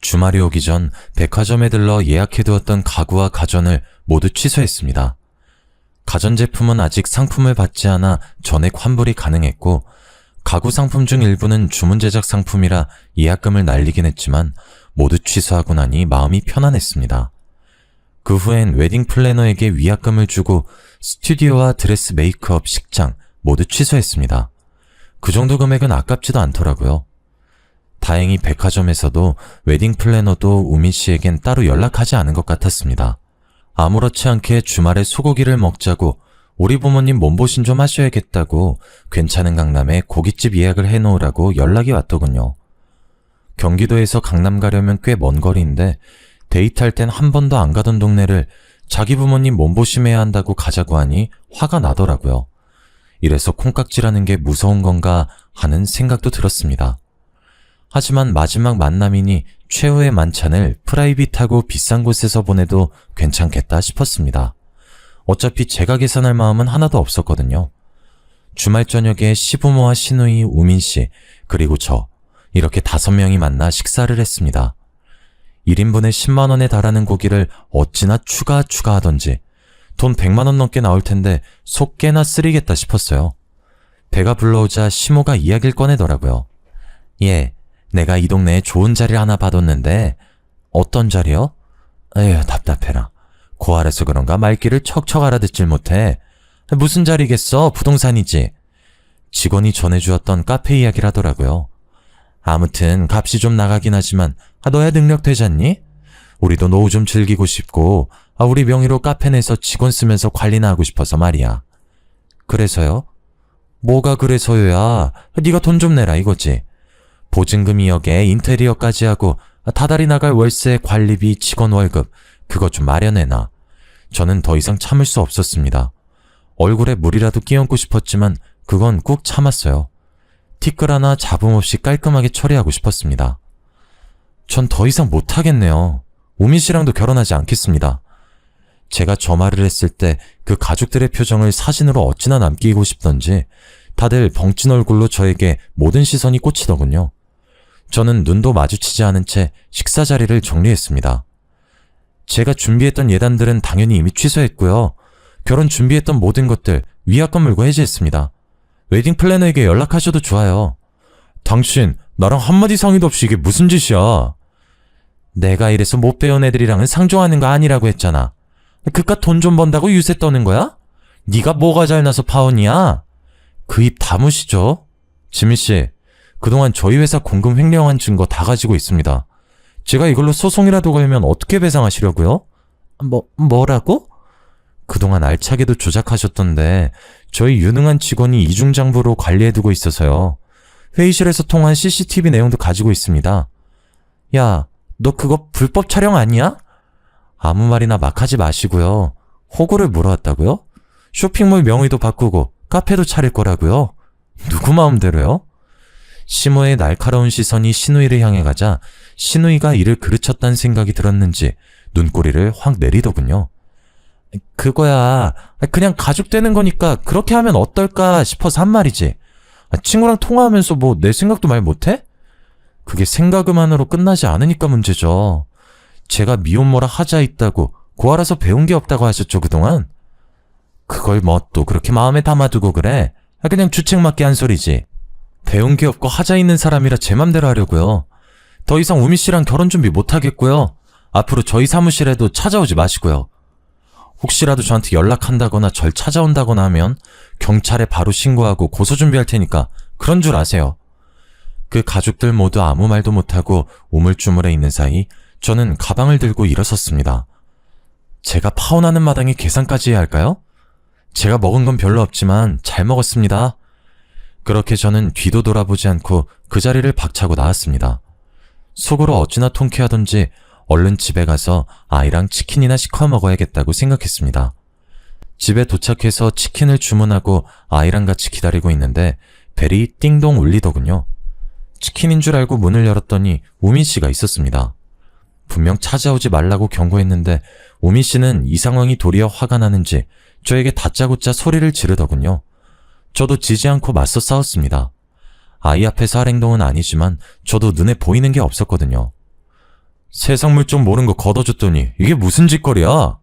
주말이 오기 전 백화점에 들러 예약해두었던 가구와 가전을 모두 취소했습니다. 가전제품은 아직 상품을 받지 않아 전액 환불이 가능했고 가구 상품 중 일부는 주문 제작 상품이라 예약금을 날리긴 했지만 모두 취소하고 나니 마음이 편안했습니다. 그 후엔 웨딩 플래너에게 위약금을 주고 스튜디오와 드레스 메이크업, 식장 모두 취소했습니다. 그 정도 금액은 아깝지도 않더라고요. 다행히 백화점에서도 웨딩 플래너도 우민 씨에겐 따로 연락하지 않은 것 같았습니다. 아무렇지 않게 주말에 소고기를 먹자고 우리 부모님 몸보신 좀 하셔야겠다고 괜찮은 강남에 고깃집 예약을 해놓으라고 연락이 왔더군요. 경기도에서 강남 가려면 꽤 먼 거리인데 데이트할 땐 한 번도 안 가던 동네를 자기 부모님 몸보심해야 한다고 가자고 하니 화가 나더라고요. 이래서 콩깍지라는 게 무서운 건가 하는 생각도 들었습니다. 하지만 마지막 만남이니 최후의 만찬을 프라이빗하고 비싼 곳에서 보내도 괜찮겠다 싶었습니다. 어차피 제가 계산할 마음은 하나도 없었거든요. 주말 저녁에 시부모와 시누이 우민 씨 그리고 저 이렇게 5명이 만나 식사를 했습니다. 1인분에 10만 원에 달하는 고기를 어찌나 추가하던지 돈 100만 원 넘게 나올 텐데 속 깨나 쓰리겠다 싶었어요. 배가 불러오자 시모가 이야기를 꺼내더라고요. 예, 내가 이 동네에 좋은 자리를 하나 받았는데. 어떤 자리요? 에휴, 답답해라. 고아라서 그런가 말귀를 척척 알아듣질 못해. 무슨 자리겠어? 부동산이지. 직원이 전해주었던 카페 이야기를 하더라고요. 아무튼 값이 좀 나가긴 하지만 너야 능력 되잖니? 우리도 노후 좀 즐기고 싶고 우리 명의로 카페 내서 직원 쓰면서 관리나 하고 싶어서 말이야. 그래서요? 뭐가 그래서요야? 네가 돈 좀 내라 이거지. 보증금 2억에 인테리어까지 하고 다달이 나갈 월세, 관리비, 직원 월급 그것 좀 마련해놔. 저는 더 이상 참을 수 없었습니다. 얼굴에 물이라도 끼얹고 싶었지만 그건 꾹 참았어요. 티끌 하나 잡음 없이 깔끔하게 처리하고 싶었습니다. 전 더 이상 못하겠네요. 우민 씨랑도 결혼하지 않겠습니다. 제가 저 말을 했을 때 그 가족들의 표정을 사진으로 어찌나 남기고 싶던지 다들 벙찐 얼굴로 저에게 모든 시선이 꽂히더군요. 저는 눈도 마주치지 않은 채 식사 자리를 정리했습니다. 제가 준비했던 예단들은 당연히 이미 취소했고요. 결혼 준비했던 모든 것들 위약금 물고 해지했습니다. 웨딩 플래너에게 연락하셔도 좋아요. 당신 나랑 한마디 상의도 없이 이게 무슨 짓이야? 내가 이래서 못 배운 애들이랑은 상종하는 거 아니라고 했잖아. 그깟 돈 좀 번다고 유세 떠는 거야? 네가 뭐가 잘나서 파혼이야? 그 입 다무시죠? 지민씨, 그동안 저희 회사 공금 횡령한 증거 다 가지고 있습니다. 제가 이걸로 소송이라도 걸면 어떻게 배상하시려고요? 뭐라고? 그동안 알차게도 조작하셨던데 저희 유능한 직원이 이중장부로 관리해두고 있어서요. 회의실에서 통한 CCTV 내용도 가지고 있습니다. 야, 너 그거 불법 촬영 아니야? 아무 말이나 막 하지 마시고요. 호구를 물어왔다고요? 쇼핑몰 명의도 바꾸고 카페도 차릴 거라고요? 누구 마음대로요? 시모의 날카로운 시선이 신우이를 향해 가자 신우이가 이를 그르쳤다는 생각이 들었는지 눈꼬리를 확 내리더군요. 그거야, 그냥 가족 되는 거니까 그렇게 하면 어떨까 싶어서 한 말이지. 친구랑 통화하면서 뭐 내 생각도 말 못해? 그게 생각만으로 끝나지 않으니까 문제죠. 제가 미혼모라 하자 있다고 고알아서 배운 게 없다고 하셨죠 그동안? 그걸 뭐 또 그렇게 마음에 담아두고 그래? 그냥 주책 맞게 한 소리지. 배운 게 없고 하자 있는 사람이라 제 맘대로 하려고요. 더 이상 우미 씨랑 결혼 준비 못 하겠고요. 앞으로 저희 사무실에도 찾아오지 마시고요. 혹시라도 저한테 연락한다거나 절 찾아온다거나 하면 경찰에 바로 신고하고 고소 준비할 테니까 그런 줄 아세요. 그 가족들 모두 아무 말도 못하고 우물쭈물해 있는 사이 저는 가방을 들고 일어섰습니다. 제가 파혼하는 마당에 계산까지 해야 할까요? 제가 먹은 건 별로 없지만 잘 먹었습니다. 그렇게 저는 뒤도 돌아보지 않고 그 자리를 박차고 나왔습니다. 속으로 어찌나 통쾌하던지 얼른 집에 가서 아이랑 치킨이나 시켜 먹어야겠다고 생각했습니다. 집에 도착해서 치킨을 주문하고 아이랑 같이 기다리고 있는데 벨이 띵동 울리더군요. 치킨인 줄 알고 문을 열었더니 우민 씨가 있었습니다. 분명 찾아오지 말라고 경고했는데 우민 씨는 이 상황이 도리어 화가 나는지 저에게 다짜고짜 소리를 지르더군요. 저도 지지 않고 맞서 싸웠습니다. 아이 앞에서 할 행동은 아니지만 저도 눈에 보이는 게 없었거든요. 세상 물정 모른 거 걷어줬더니 이게 무슨 짓거리야?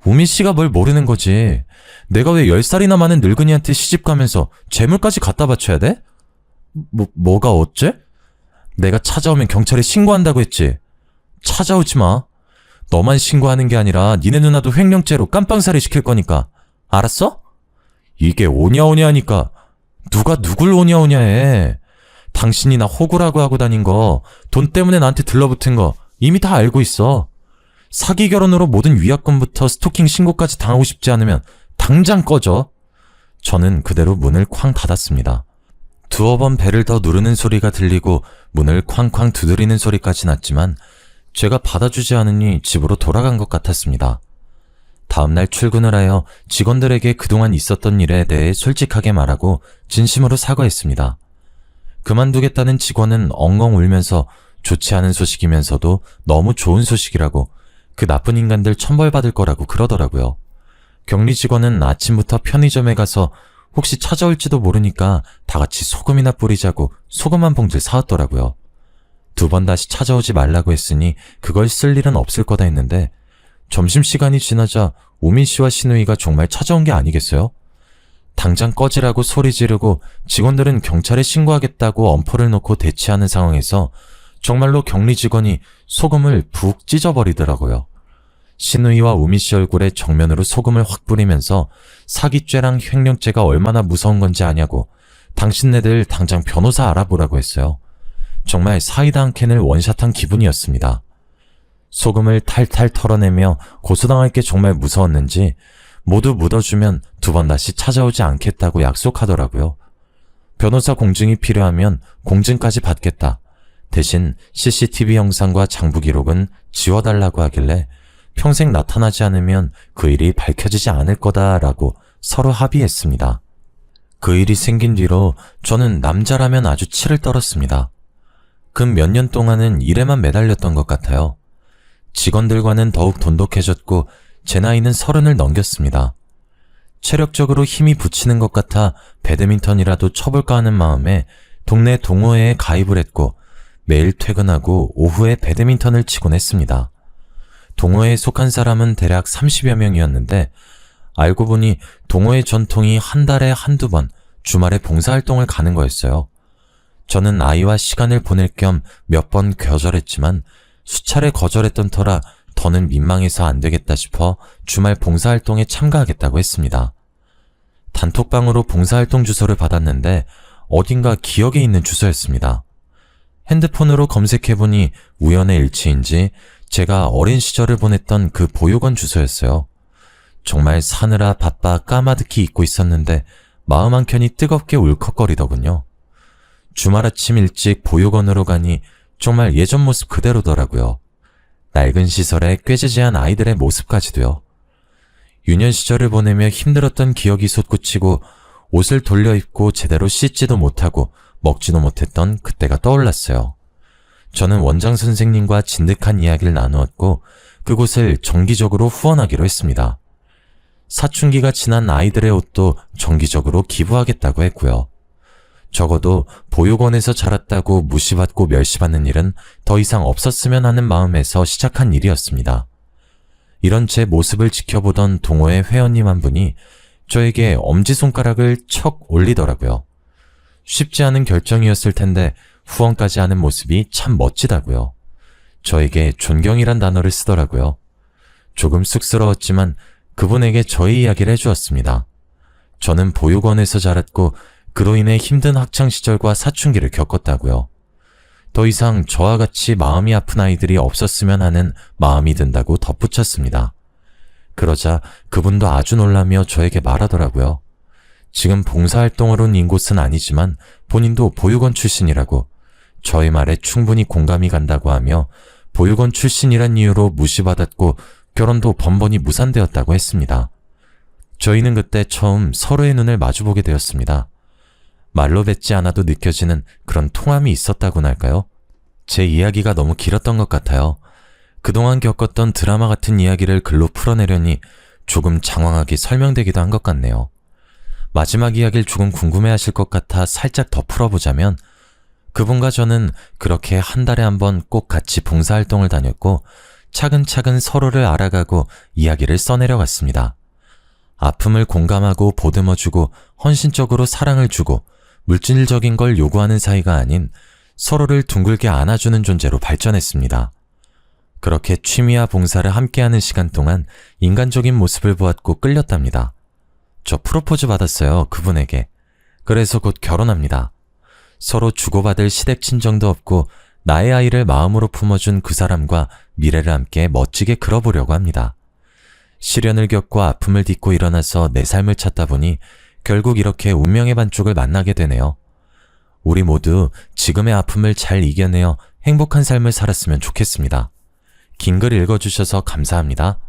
우민 씨가 뭘 모르는 거지. 내가 왜 10살이나 많은 늙은이한테 시집가면서 재물까지 갖다 바쳐야 돼? 뭐가 어째? 내가 찾아오면 경찰에 신고한다고 했지. 찾아오지 마. 너만 신고하는 게 아니라 니네 누나도 횡령죄로 깜빵살이 시킬 거니까. 알았어? 이게 오냐오냐 하니까 누가 누굴 오냐오냐 해. 당신이 나 호구라고 하고 다닌 거, 돈 때문에 나한테 들러붙은 거 이미 다 알고 있어. 사기 결혼으로 모든 위약금부터 스토킹 신고까지 당하고 싶지 않으면 당장 꺼져. 저는 그대로 문을 쾅 닫았습니다. 두어 번 벨을 더 누르는 소리가 들리고 문을 쾅쾅 두드리는 소리까지 났지만 제가 받아주지 않으니 집으로 돌아간 것 같았습니다. 다음날 출근을 하여 직원들에게 그동안 있었던 일에 대해 솔직하게 말하고 진심으로 사과했습니다. 그만두겠다는 직원은 엉엉 울면서 좋지 않은 소식이면서도 너무 좋은 소식이라고 그 나쁜 인간들 천벌받을 거라고 그러더라고요. 격리 직원은 아침부터 편의점에 가서 혹시 찾아올지도 모르니까 다 같이 소금이나 뿌리자고 소금 한 봉지를 사왔더라고요. 2번 다시 찾아오지 말라고 했으니 그걸 쓸 일은 없을 거다 했는데 점심시간이 지나자 우민 씨와 신우이가 정말 찾아온 게 아니겠어요? 당장 꺼지라고 소리 지르고 직원들은 경찰에 신고하겠다고 엄포를 놓고 대치하는 상황에서 정말로 격리 직원이 소금을 푹 찢어버리더라고요. 신우이와 우민 씨 얼굴에 정면으로 소금을 확 뿌리면서 사기죄랑 횡령죄가 얼마나 무서운 건지 아냐고 당신네들 당장 변호사 알아보라고 했어요. 정말 사이다 한 캔을 원샷한 기분이었습니다. 소금을 탈탈 털어내며 고소당할 게 정말 무서웠는지 모두 묻어주면 2번 다시 찾아오지 않겠다고 약속하더라고요. 변호사 공증이 필요하면 공증까지 받겠다. 대신 CCTV 영상과 장부 기록은 지워달라고 하길래 평생 나타나지 않으면 그 일이 밝혀지지 않을 거다라고 서로 합의했습니다. 그 일이 생긴 뒤로 저는 남자라면 아주 치를 떨었습니다. 근 몇 년 동안은 일에만 매달렸던 것 같아요. 직원들과는 더욱 돈독해졌고 제 나이는 30을 넘겼습니다. 체력적으로 힘이 붙이는 것 같아 배드민턴이라도 쳐볼까 하는 마음에 동네 동호회에 가입을 했고 매일 퇴근하고 오후에 배드민턴을 치곤 했습니다. 동호회에 속한 사람은 대략 30여 명이었는데 알고 보니 동호회 전통이 한 달에 한두 번 주말에 봉사활동을 가는 거였어요. 저는 아이와 시간을 보낼 겸 몇 번 거절했지만 수차례 거절했던 터라 더는 민망해서 안 되겠다 싶어 주말 봉사활동에 참가하겠다고 했습니다. 단톡방으로 봉사활동 주소를 받았는데 어딘가 기억에 있는 주소였습니다. 핸드폰으로 검색해보니 우연의 일치인지 제가 어린 시절을 보냈던 그 보육원 주소였어요. 정말 사느라 바빠 까마득히 잊고 있었는데 마음 한켠이 뜨겁게 울컥거리더군요. 주말 아침 일찍 보육원으로 가니 정말 예전 모습 그대로더라고요. 낡은 시설에 꾀지지한 아이들의 모습까지도요. 유년 시절을 보내며 힘들었던 기억이 솟구치고 옷을 돌려 입고 제대로 씻지도 못하고 먹지도 못했던 그때가 떠올랐어요. 저는 원장 선생님과 진득한 이야기를 나누었고 그곳을 정기적으로 후원하기로 했습니다. 사춘기가 지난 아이들의 옷도 정기적으로 기부하겠다고 했고요. 적어도 보육원에서 자랐다고 무시받고 멸시받는 일은 더 이상 없었으면 하는 마음에서 시작한 일이었습니다. 이런 제 모습을 지켜보던 동호회 회원님 한 분이 저에게 엄지손가락을 척 올리더라고요. 쉽지 않은 결정이었을 텐데 후원까지 하는 모습이 참 멋지다고요. 저에게 존경이란 단어를 쓰더라고요. 조금 쑥스러웠지만 그분에게 저의 이야기를 해주었습니다. 저는 보육원에서 자랐고 그로 인해 힘든 학창시절과 사춘기를 겪었다고요. 더 이상 저와 같이 마음이 아픈 아이들이 없었으면 하는 마음이 든다고 덧붙였습니다. 그러자 그분도 아주 놀라며 저에게 말하더라고요. 지금 봉사활동을 온 인곳은 아니지만 본인도 보육원 출신이라고, 저의 말에 충분히 공감이 간다고 하며 보육원 출신이란 이유로 무시받았고 결혼도 번번이 무산되었다고 했습니다. 저희는 그때 처음 서로의 눈을 마주보게 되었습니다. 말로 뱉지 않아도 느껴지는 그런 통함이 있었다고나 할까요? 제 이야기가 너무 길었던 것 같아요. 그동안 겪었던 드라마 같은 이야기를 글로 풀어내려니 조금 장황하게 설명되기도 한 것 같네요. 마지막 이야기를 조금 궁금해하실 것 같아 살짝 더 풀어보자면, 그분과 저는 그렇게 한 달에 한 번 꼭 같이 봉사활동을 다녔고 차근차근 서로를 알아가고 이야기를 써내려갔습니다. 아픔을 공감하고 보듬어주고 헌신적으로 사랑을 주고 물질적인 걸 요구하는 사이가 아닌 서로를 둥글게 안아주는 존재로 발전했습니다. 그렇게 취미와 봉사를 함께하는 시간 동안 인간적인 모습을 보았고 끌렸답니다. 저 프로포즈 받았어요, 그분에게. 그래서 곧 결혼합니다. 서로 주고받을 시댁 친정도 없고 나의 아이를 마음으로 품어준 그 사람과 미래를 함께 멋지게 그려보려고 합니다. 시련을 겪고 아픔을 딛고 일어나서 내 삶을 찾다 보니 결국 이렇게 운명의 반쪽을 만나게 되네요. 우리 모두 지금의 아픔을 잘 이겨내어 행복한 삶을 살았으면 좋겠습니다. 긴 글 읽어주셔서 감사합니다.